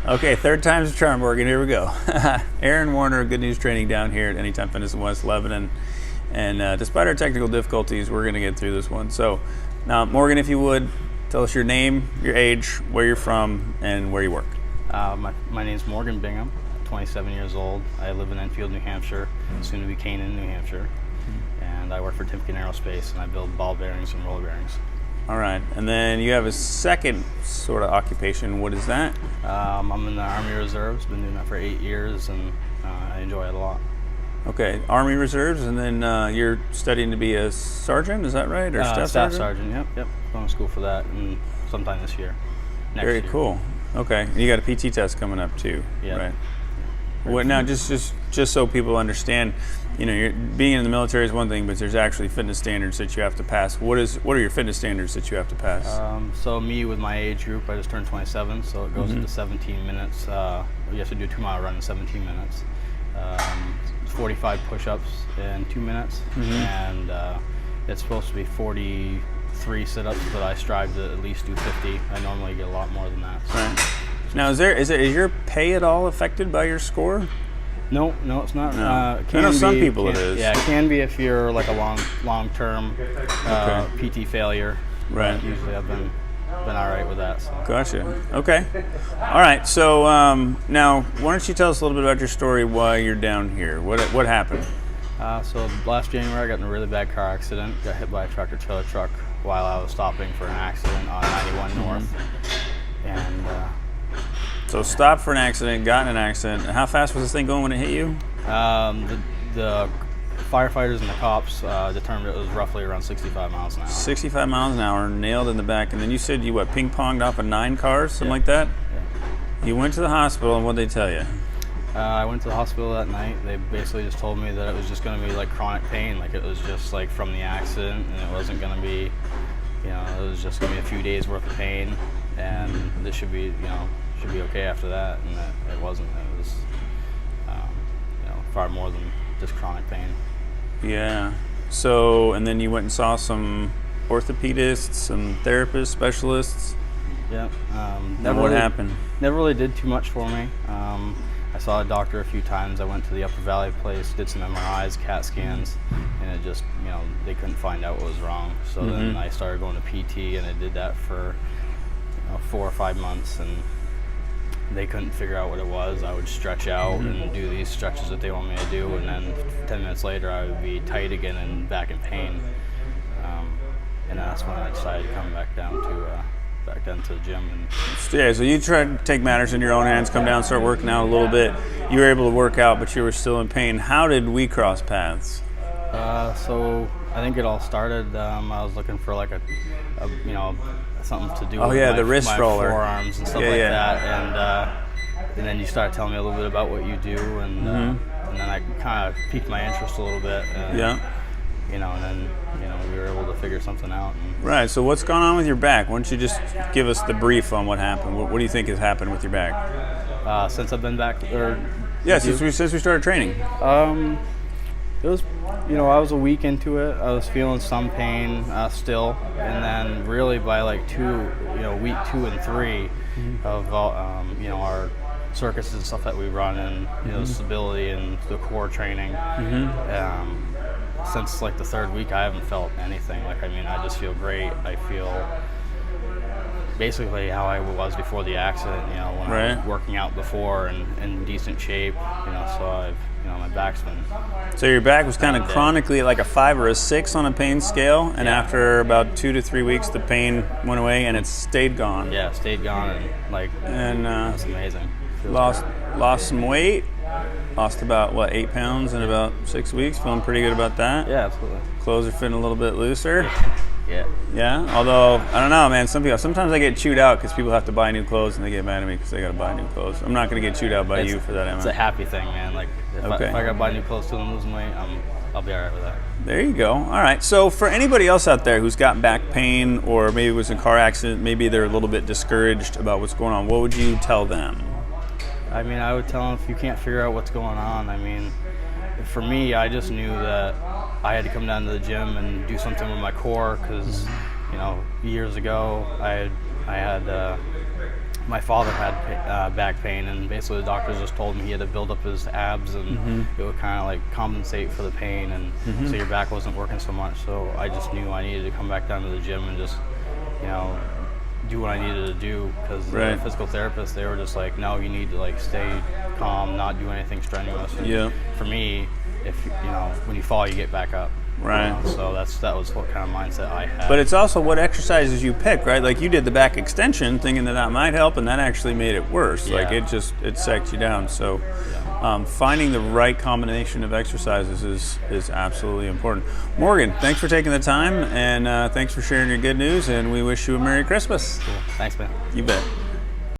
Okay, third time's a charm, Morgan. Here we go. Aaron Warner, Good News Training down here at Anytime Fitness in West Lebanon. And despite our technical difficulties, we're going to get through this one. So now, Morgan, if you would, tell us your name, your age, where you're from, and where you work. My name's Morgan Bingham, 27 years old. I live in Enfield, New Hampshire, soon to be Canaan, New Hampshire. And I work for Timken Aerospace, and I build ball bearings and roller bearings. All right, and then you have a second sort of occupation. What is that? I'm in the Army Reserves, been doing that for 8 years, and I enjoy it a lot. Okay, Army Reserves, and then you're studying to be a sergeant, is that right? Or Staff sergeant, yep. Going to school for that and sometime this year. Very cool. Okay, and you got a PT test coming up too, yeah. Right? What now? Just so people understand, you're being in the military is one thing, but there's actually fitness standards that you have to pass. What are your fitness standards that you have to pass? So me with my age group, I just turned 27, so it goes into 17 minutes. You have to do a 2-mile run in 17 minutes. 45 push-ups in 2 minutes, and it's supposed to be 43 sit-ups, but I strive to at least do 50. I normally get a lot more than that. So. Right. Now, is your pay at all affected by your score? No, it's not. No. I know some people it is. Yeah, it can be if you're like a long-term PT failure. Right. Usually I've been all right with that. So. Gotcha. Okay. All right. So now, why don't you tell us a little bit about your story? Why you're down here? What happened? So last January, I got in a really bad car accident. Got hit by a tractor-trailer truck while I was stopping for an accident on 91 North. And so stopped for an accident, got in an accident. How fast was this thing going when it hit you? The firefighters and the cops determined it was roughly around 65 miles an hour. 65 miles an hour, nailed in the back. And then you said you ping-ponged off of 9 cars, something like that? Yeah. You went to the hospital, and what'd they tell you? I went to the hospital that night. They basically just told me that it was just going to be like chronic pain, like it was just like from the accident, and it wasn't going to be, it was just going to be a few days worth of pain, and this should be okay after that, and it wasn't. It was, far more than just chronic pain. Yeah. So, and then you went and saw some orthopedists, some therapists, specialists. Yeah. What happened? Never really did too much for me. I saw a doctor a few times. I went to the Upper Valley place, did some MRIs, CAT scans, and it just, they couldn't find out what was wrong. So then I started going to PT, and I did that for 4 or 5 months, and they couldn't figure out what it was. I would stretch out and do these stretches that they want me to do, and then 10 minutes later I would be tight again and back in pain. And that's when I decided to come back down to the gym. And so you tried to take matters in your own hands, come down, start working out a little bit. You were able to work out, but you were still in pain. How did we cross paths? So I think it all started. I was looking for like a something to do with the wrist my roller, forearms and stuff that, and then you started telling me a little bit about what you do, and then I kind of piqued my interest a little bit. And, and then we were able to figure something out. Right. So what's going on with your back? Why don't you just give us the brief on what happened? What do you think has happened with your back? Since I've been back, since we started training. It was, I was a week into it. I was feeling some pain still, and then really by like week 2 and 3 of our circuses and stuff that we run, and stability and the core training. Since like the 3rd week, I haven't felt anything. I just feel great. I feel basically how I was before the accident. When I was working out before and in decent shape. So I've. My back's been. So your back was kind of chronically like a 5 or a 6 on a pain scale, and after about 2 to 3 weeks, the pain went away and it stayed gone. Yeah, stayed gone, and that's amazing. Lost some weight. Lost about 8 pounds in about 6 weeks. Feeling pretty good about that. Yeah, absolutely. Clothes are fitting a little bit looser. Yeah. Yeah. Although I don't know, man. Sometimes I get chewed out because people have to buy new clothes and they get mad at me because they got to buy new clothes. I'm not going to get chewed out by you for that, Emma. It's a happy thing, man. If I got to buy new clothes till I'm losing weight, I'll be all right with that. There you go. All right. So for anybody else out there who's got back pain or maybe it was a car accident, maybe they're a little bit discouraged about what's going on, what would you tell them? I would tell them if you can't figure out what's going on, for me, I just knew that I had to come down to the gym and do something with my core because, years ago I had my father had back pain, and basically the doctors just told him he had to build up his abs, and it would kind of like compensate for the pain, and so your back wasn't working so much. So I just knew I needed to come back down to the gym and just, you know, do what I needed to do, because the physical therapist, they were just like, no, you need to like stay calm, not do anything strenuous. And for me, if you know, when you fall, you get back up. Right. You know, so that was what kind of mindset I had. But it's also what exercises you pick, right? Like you did the back extension, thinking that might help, and that actually made it worse. Like it psyched you down. So finding the right combination of exercises is absolutely important. Morgan, thanks for taking the time, and thanks for sharing your good news, and we wish you a Merry Christmas. Cool. Thanks, man. You bet.